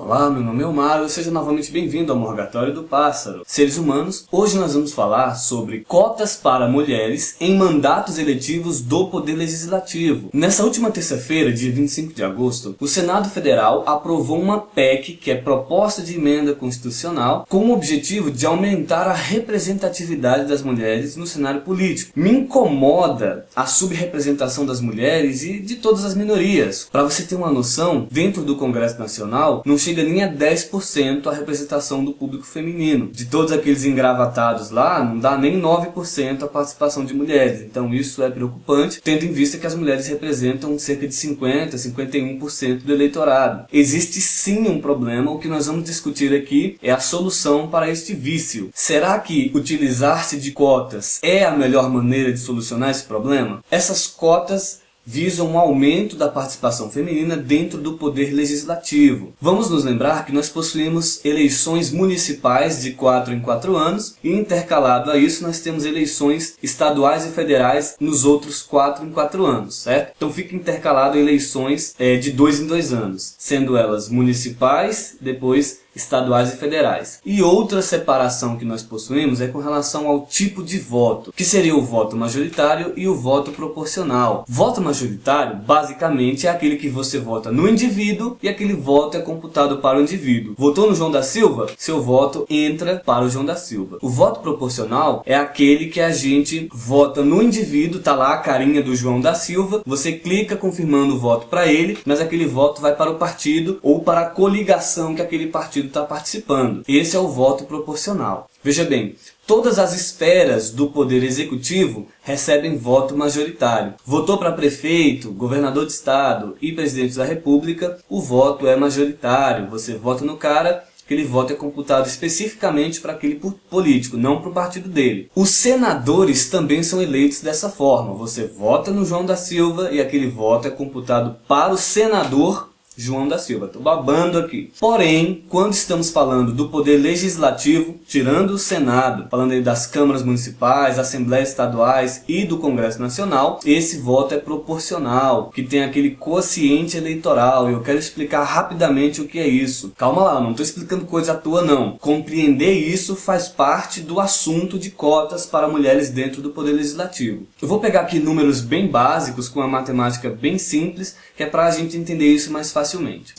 Olá, meu nome é Omar, seja novamente bem-vindo ao Morgatório do Pássaro. Seres humanos, hoje nós vamos falar sobre cotas para mulheres em mandatos eletivos do Poder Legislativo. Nessa última terça-feira, dia 25 de agosto, o Senado Federal aprovou uma PEC, que é Proposta de Emenda Constitucional, com o objetivo de aumentar a representatividade das mulheres no cenário político. Me incomoda a subrepresentação das mulheres e de todas as minorias. Para você ter uma noção, dentro do Congresso Nacional, não chega nem a 10% a representação do público feminino. De todos aqueles engravatados lá, não dá nem 9% a participação de mulheres. Então isso é preocupante, tendo em vista que as mulheres representam cerca de 50%, 51% do eleitorado. Existe sim um problema, o que nós vamos discutir aqui é a solução para este vício. Será que utilizar-se de cotas é a melhor maneira de solucionar esse problema? Essas cotas visam um aumento da participação feminina dentro do poder legislativo. Vamos nos lembrar que nós possuímos eleições municipais de 4 em 4 anos e intercalado a isso nós temos eleições estaduais e federais nos outros 4 em 4 anos, certo? Então fica intercalado eleições de 2 em 2 anos, sendo elas municipais, depois estaduais e federais. E outra separação que nós possuímos é com relação ao tipo de voto, que seria o voto majoritário e o voto proporcional. Voto majoritário, basicamente, é aquele que você vota no indivíduo e aquele voto é computado para o indivíduo. Votou no João da Silva? Seu voto entra para o João da Silva. O voto proporcional é aquele que a gente vota no indivíduo, tá lá a carinha do João da Silva, você clica confirmando o voto para ele, mas aquele voto vai para o partido ou para a coligação que aquele partido está participando. Esse é o voto proporcional. Veja bem, todas as esferas do poder executivo recebem voto majoritário. Votou para prefeito, governador de estado e presidente da república, o voto é majoritário. Você vota no cara, aquele voto é computado especificamente para aquele político, não para o partido dele. Os senadores também são eleitos dessa forma. Você vota no João da Silva e aquele voto é computado para o senador João da Silva. Estou babando aqui. Porém, quando estamos falando do poder legislativo, tirando o Senado, falando aí das câmaras municipais, assembleias estaduais e do Congresso Nacional, esse voto é proporcional, que tem aquele quociente eleitoral. E eu quero explicar rapidamente o que é isso. Calma lá, não estou explicando coisa à toa não. Compreender isso faz parte do assunto de cotas para mulheres dentro do poder legislativo. Eu vou pegar aqui números bem básicos, com uma matemática bem simples, que é para a gente entender isso mais facilmente.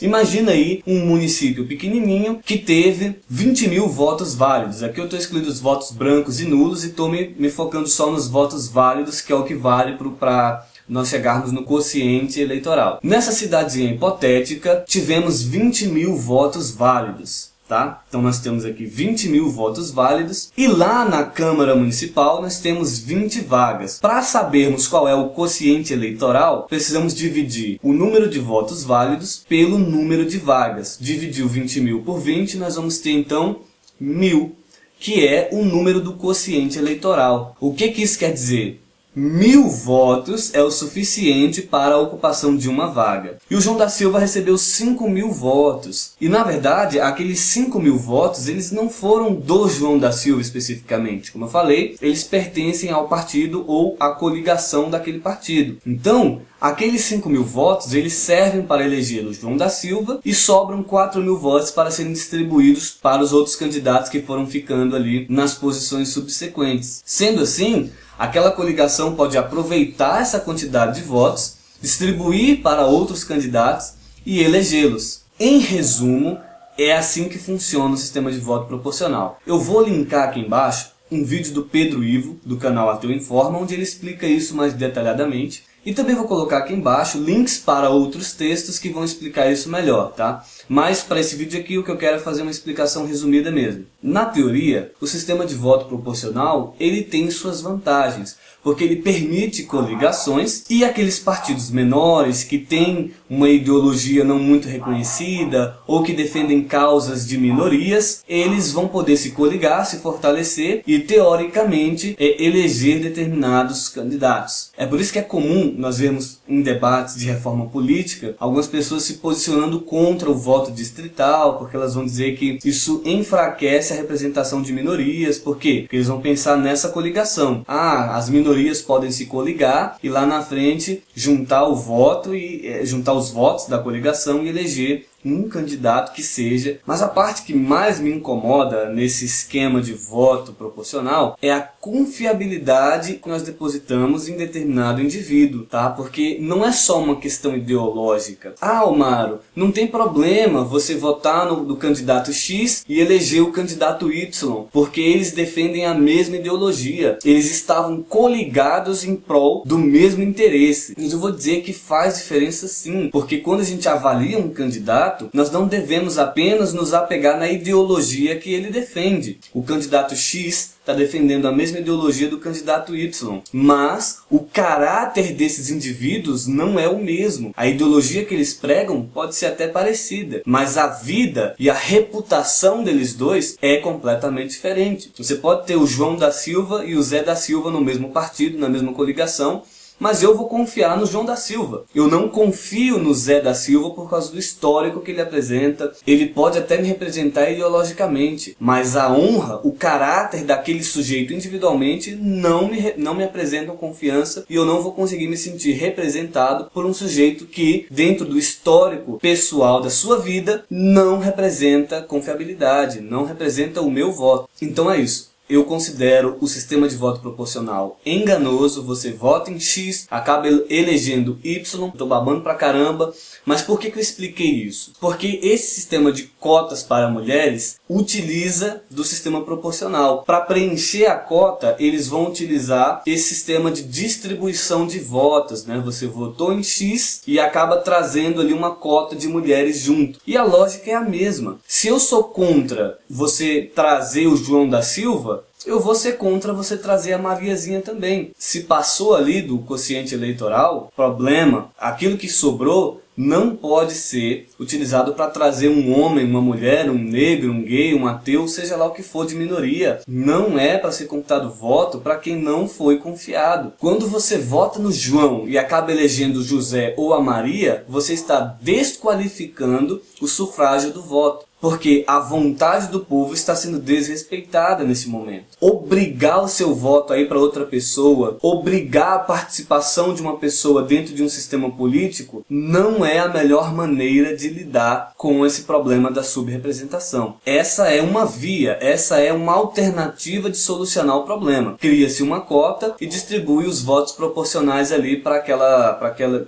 Imagina aí um município pequenininho que teve 20 mil votos válidos. Aqui eu estou excluindo os votos brancos e nulos e estou me focando só nos votos válidos, que é o que vale para nós chegarmos no quociente eleitoral. Nessa cidadezinha hipotética, tivemos 20 mil votos válidos. Tá? Então nós temos aqui 20 mil votos válidos e lá na Câmara Municipal nós temos 20 vagas. Para sabermos qual é o quociente eleitoral, precisamos dividir o número de votos válidos pelo número de vagas. Dividir o 20 mil por 20, nós vamos ter então 1000, que é o número do quociente eleitoral. O que isso quer dizer? 1000 votos é o suficiente para a ocupação de uma vaga. E o João da Silva recebeu 5.000 votos. E na verdade, aqueles 5.000 votos, eles não foram do João da Silva especificamente. Como eu falei, eles pertencem ao partido ou à coligação daquele partido. Então, aqueles 5.000 votos, eles servem para eleger o João da Silva e sobram 4.000 votos para serem distribuídos para os outros candidatos que foram ficando ali nas posições subsequentes. Sendo assim, aquela coligação pode aproveitar essa quantidade de votos, distribuir para outros candidatos e elegê-los. Em resumo, é assim que funciona o sistema de voto proporcional. Eu vou linkar aqui embaixo um vídeo do Pedro Ivo, do canal Ateu Informa, onde ele explica isso mais detalhadamente. E também vou colocar aqui embaixo links para outros textos que vão explicar isso melhor, tá? Mas para esse vídeo aqui o que eu quero é fazer uma explicação resumida mesmo. Na teoria, o sistema de voto proporcional, ele tem suas vantagens, porque ele permite coligações e aqueles partidos menores que têm uma ideologia não muito reconhecida ou que defendem causas de minorias, eles vão poder se coligar, se fortalecer e teoricamente eleger determinados candidatos. É por isso que é comum nós vemos em debates de reforma política algumas pessoas se posicionando contra o voto distrital, porque elas vão dizer que isso enfraquece a representação de minorias. Por quê? Porque eles vão pensar nessa coligação. As minorias podem se coligar e lá na frente juntar o voto e juntar os votos da coligação e eleger um candidato que seja, mas a parte que mais me incomoda nesse esquema de voto proporcional é a confiabilidade que nós depositamos em determinado indivíduo, tá? Porque não é só uma questão ideológica. Ah, Almaro, não tem problema você votar no candidato X e eleger o candidato Y, porque eles defendem a mesma ideologia. Eles estavam coligados em prol do mesmo interesse. Mas eu vou dizer que faz diferença sim, porque quando a gente avalia um candidato, nós não devemos apenas nos apegar na ideologia que ele defende. O candidato X está defendendo a mesma ideologia do candidato Y, mas o caráter desses indivíduos não é o mesmo. A ideologia que eles pregam pode ser até parecida, mas a vida e a reputação deles dois é completamente diferente. Você pode ter o João da Silva e o Zé da Silva no mesmo partido, na mesma coligação, mas eu vou confiar no João da Silva. Eu não confio no Zé da Silva por causa do histórico que ele apresenta. Ele pode até me representar ideologicamente, mas a honra, o caráter daquele sujeito individualmente não me apresentam confiança, e eu não vou conseguir me sentir representado por um sujeito que, dentro do histórico pessoal da sua vida, não representa confiabilidade, não representa o meu voto. Então é isso. Eu considero o sistema de voto proporcional enganoso. Você vota em X, acaba elegendo Y, tô babando pra caramba. Mas por que eu expliquei isso? Porque esse sistema de cotas para mulheres utiliza do sistema proporcional. Para preencher a cota, eles vão utilizar esse sistema de distribuição de votos, né? Você votou em X e acaba trazendo ali uma cota de mulheres junto. E a lógica é a mesma. Se eu sou contra você trazer o João da Silva, eu vou ser contra você trazer a Mariazinha também. Se passou ali do quociente eleitoral, problema, aquilo que sobrou não pode ser utilizado para trazer um homem, uma mulher, um negro, um gay, um ateu, seja lá o que for de minoria. Não é para ser computado voto para quem não foi confiado. Quando você vota no João e acaba elegendo o José ou a Maria, você está desqualificando o sufrágio do voto. Porque a vontade do povo está sendo desrespeitada nesse momento. Obrigar o seu voto aí para outra pessoa, obrigar a participação de uma pessoa dentro de um sistema político, não é a melhor maneira de lidar com esse problema da subrepresentação. Essa é uma via, essa é uma alternativa de solucionar o problema. Cria-se uma cota e distribui os votos proporcionais ali para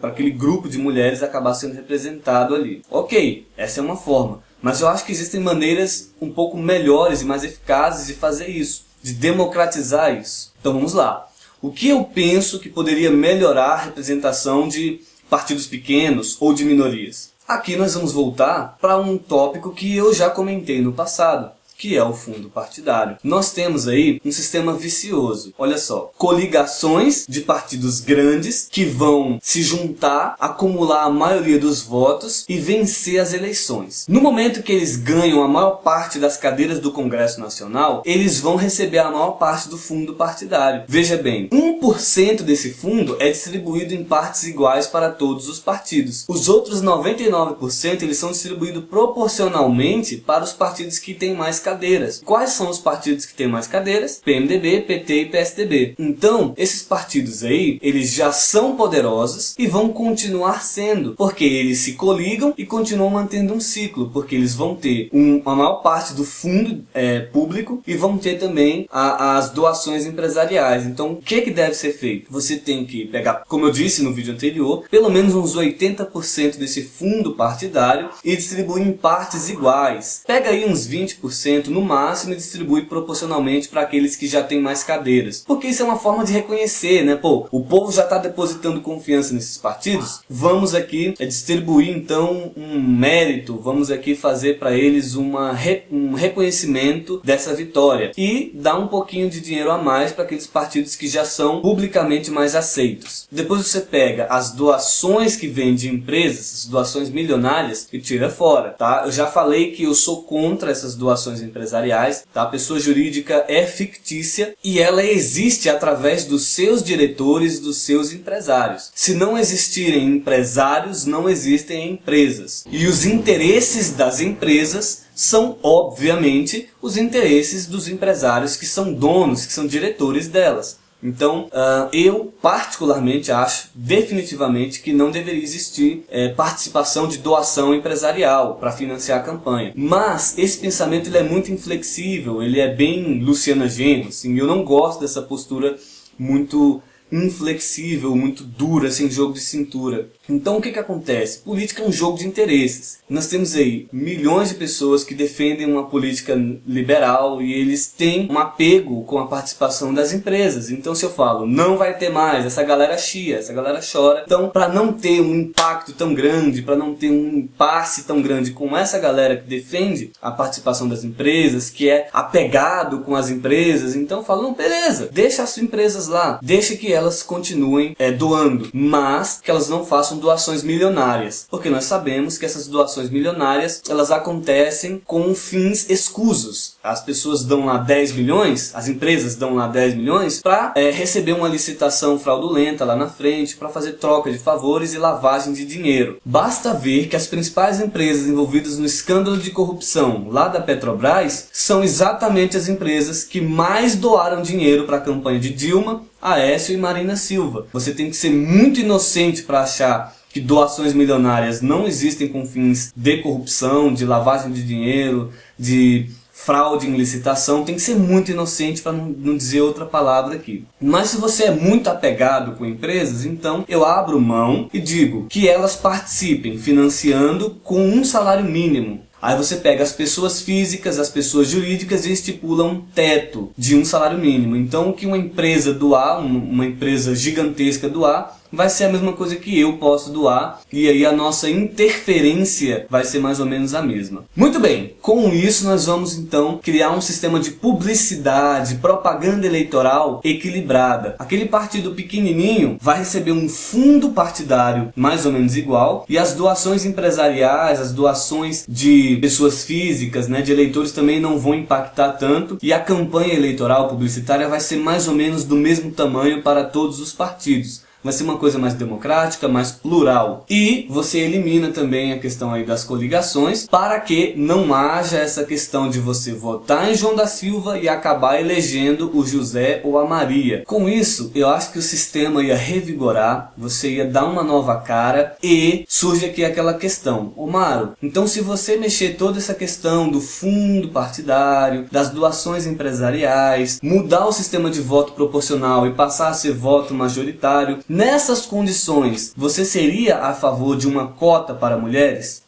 aquele grupo de mulheres acabar sendo representado ali. Ok, essa é uma forma. Mas eu acho que existem maneiras um pouco melhores e mais eficazes de fazer isso, de democratizar isso. Então vamos lá. O que eu penso que poderia melhorar a representação de partidos pequenos ou de minorias? Aqui nós vamos voltar para um tópico que eu já comentei no passado, que é o fundo partidário. Nós temos aí um sistema vicioso. Olha só, coligações de partidos grandes que vão se juntar, acumular a maioria dos votos e vencer as eleições. No momento que eles ganham a maior parte das cadeiras do Congresso Nacional, eles vão receber a maior parte do fundo partidário. Veja bem, 1% desse fundo é distribuído em partes iguais para todos os partidos. Os outros 99% eles são distribuídos proporcionalmente para os partidos que têm mais cadeiras. Quais são os partidos que têm mais cadeiras? PMDB, PT e PSDB. Então, esses partidos aí, eles já são poderosos e vão continuar sendo, porque eles se coligam e continuam mantendo um ciclo, porque eles vão ter a maior parte do fundo público e vão ter também as doações empresariais. Então, o que deve ser feito? Você tem que pegar, como eu disse no vídeo anterior, pelo menos uns 80% desse fundo partidário e distribuir em partes iguais. Pega aí uns 20% no máximo e distribui proporcionalmente para aqueles que já têm mais cadeiras. Porque isso é uma forma de reconhecer, né? Pô, o povo já está depositando confiança nesses partidos, vamos aqui distribuir então um mérito, vamos aqui fazer para eles um reconhecimento dessa vitória e dar um pouquinho de dinheiro a mais para aqueles partidos que já são publicamente mais aceitos. Depois você pega as doações que vêm de empresas, as doações milionárias, e tira fora, tá? Eu já falei que eu sou contra essas doações empresariais, tá? A pessoa jurídica é fictícia e ela existe através dos seus diretores, dos seus empresários. Se não existirem empresários, não existem empresas. E os interesses das empresas são, obviamente, os interesses dos empresários que são donos, que são diretores delas. Então, eu particularmente acho definitivamente que não deveria existir participação de doação empresarial para financiar a campanha. Mas esse pensamento ele é muito inflexível, ele é bem Luciana Genro, assim, eu não gosto dessa postura muito inflexível, muito dura, sem jogo de cintura. Então o que acontece? Política é um jogo de interesses. Nós temos aí milhões de pessoas que defendem uma política liberal e eles têm um apego com a participação das empresas. Então se eu falo, não vai ter mais, essa galera chia, essa galera chora. Então para não ter um impacto tão grande, para não ter um impasse tão grande com essa galera que defende a participação das empresas, que é apegado com as empresas, então falam, não, beleza, deixa as empresas lá, deixa que elas continuem doando, mas que elas não façam doações milionárias, porque nós sabemos que essas doações milionárias elas acontecem com fins escusos. As pessoas dão lá 10 milhões, as empresas dão lá 10 milhões para receber uma licitação fraudulenta lá na frente, para fazer troca de favores e lavagem de dinheiro. Basta ver que as principais empresas envolvidas no escândalo de corrupção lá da Petrobras são exatamente as empresas que mais doaram dinheiro para a campanha de Dilma, Aécio e Marina Silva. Você tem que ser muito inocente para achar que doações milionárias não existem com fins de corrupção, de lavagem de dinheiro, de fraude em licitação. Tem que ser muito inocente para não dizer outra palavra aqui. Mas se você é muito apegado com empresas, então eu abro mão e digo que elas participem financiando com um salário mínimo. Aí você pega as pessoas físicas, as pessoas jurídicas e estipula um teto de um salário mínimo. Então o que uma empresa doar, uma empresa gigantesca doar, vai ser a mesma coisa que eu posso doar, e aí a nossa interferência vai ser mais ou menos a mesma. Muito bem, com isso nós vamos então criar um sistema de publicidade, propaganda eleitoral equilibrada. Aquele partido pequenininho vai receber um fundo partidário mais ou menos igual, e as doações empresariais, as doações de pessoas físicas, de eleitores também não vão impactar tanto, e a campanha eleitoral publicitária vai ser mais ou menos do mesmo tamanho para todos os partidos. Vai ser uma coisa mais democrática, mais plural. E você elimina também a questão aí das coligações, para que não haja essa questão de você votar em João da Silva e acabar elegendo o José ou a Maria. Com isso, eu acho que o sistema ia revigorar, você ia dar uma nova cara, e surge aqui aquela questão. Omaro, então se você mexer toda essa questão do fundo partidário, das doações empresariais, mudar o sistema de voto proporcional e passar a ser voto majoritário, nessas condições, você seria a favor de uma cota para mulheres?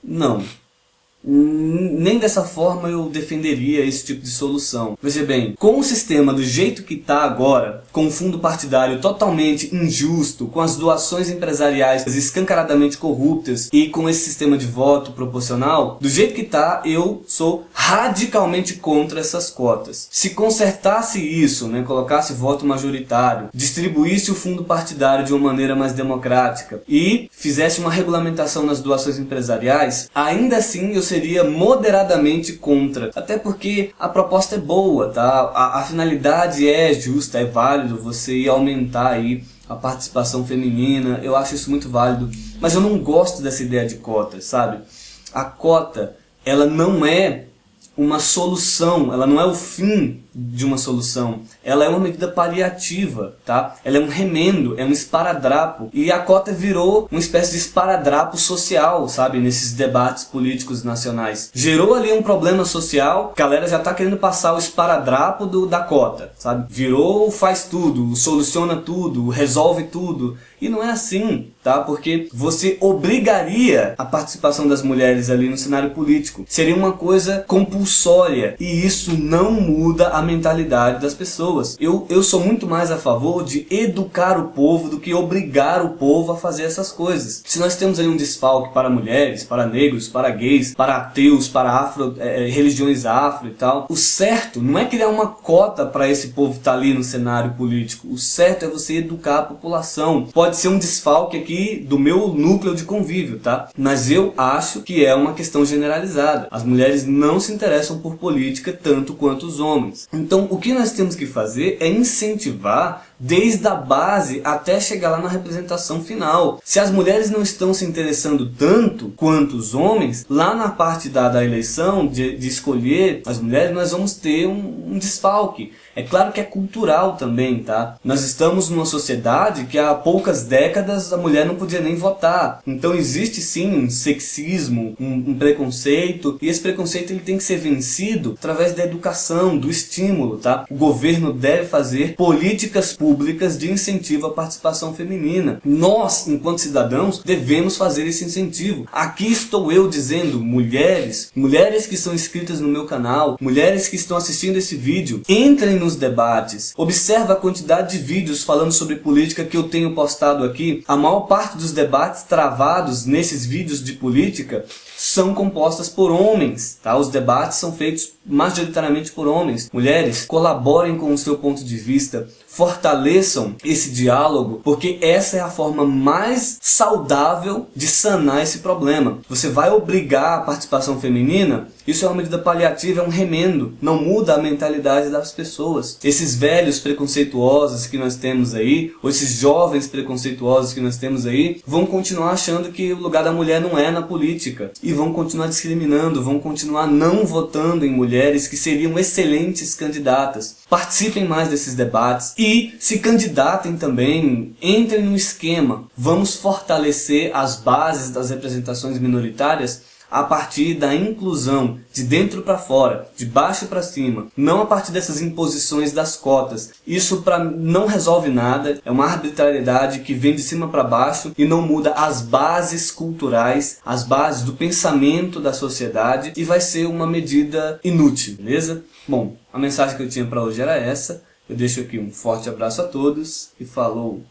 Não. Nem dessa forma eu defenderia esse tipo de solução. Veja bem, com o sistema do jeito que está agora, com o fundo partidário totalmente injusto, com as doações empresariais escancaradamente corruptas e com esse sistema de voto proporcional, do jeito que está, eu sou radicalmente contra essas cotas. Se consertasse isso, colocasse voto majoritário, distribuísse o fundo partidário de uma maneira mais democrática e fizesse uma regulamentação nas doações empresariais, ainda assim eu seria moderadamente contra, até porque a proposta é boa, tá? A finalidade é justa, é válido você ir aumentar aí a participação feminina, eu acho isso muito válido, mas eu não gosto dessa ideia de cotas, sabe? A cota, ela não é uma solução, ela não é o fim de uma solução, ela é uma medida paliativa, tá? Ela é um remendo, é um esparadrapo, e a cota virou uma espécie de esparadrapo social, sabe? Nesses debates políticos nacionais. Gerou ali um problema social, a galera já tá querendo passar o esparadrapo da cota, sabe? Virou faz tudo, soluciona tudo, resolve tudo, e não é assim, tá? Porque você obrigaria a participação das mulheres ali no cenário político. Seria uma coisa compulsória, e isso não muda a mentalidade das pessoas. Eu sou muito mais a favor de educar o povo do que obrigar o povo a fazer essas coisas. Se nós temos ali um desfalque para mulheres, para negros, para gays, para ateus, para religiões afro e tal, o certo não é criar uma cota para esse povo estar ali no cenário político. O certo é você educar a população. Pode ser um desfalque aqui do meu núcleo de convívio, tá? Mas eu acho que é uma questão generalizada. As mulheres não se interessam por política tanto quanto os homens. Então, o que nós temos que fazer é incentivar desde a base até chegar lá na representação final. Se as mulheres não estão se interessando tanto quanto os homens, lá na parte da eleição, de escolher as mulheres, nós vamos ter um desfalque. É claro que é cultural também, tá? Nós estamos numa sociedade que há poucas décadas a mulher não podia nem votar. Então existe sim um sexismo, um preconceito, e esse preconceito ele tem que ser vencido através da educação, do estímulo, tá? O governo deve fazer políticas públicas de incentivo à participação feminina. Nós, enquanto cidadãos, devemos fazer esse incentivo. Aqui estou eu dizendo, mulheres que estão inscritas no meu canal, mulheres que estão assistindo esse vídeo, entrem nos debates. Observa a quantidade de vídeos falando sobre política que eu tenho postado aqui. A maior parte dos debates travados nesses vídeos de política são compostas por homens, tá? Os debates são feitos majoritariamente por homens. Mulheres, colaborem com o seu ponto de vista, fortaleçam esse diálogo, porque essa é a forma mais saudável de sanar esse problema. Você vai obrigar a participação feminina, isso é uma medida paliativa, é um remendo, não muda a mentalidade das pessoas. Esses velhos preconceituosos que nós temos aí, ou esses jovens preconceituosos que nós temos aí, vão continuar achando que o lugar da mulher não é na política, e vão continuar discriminando, vão continuar não votando em mulheres que seriam excelentes candidatas. Participem mais desses debates e se candidatem também, entrem no esquema. Vamos fortalecer as bases das representações minoritárias a partir da inclusão, de dentro para fora, de baixo para cima, não a partir dessas imposições das cotas. Isso não resolve nada, é uma arbitrariedade que vem de cima para baixo e não muda as bases culturais, as bases do pensamento da sociedade, e vai ser uma medida inútil, beleza? Bom, a mensagem que eu tinha para hoje era essa. Eu deixo aqui um forte abraço a todos e falou!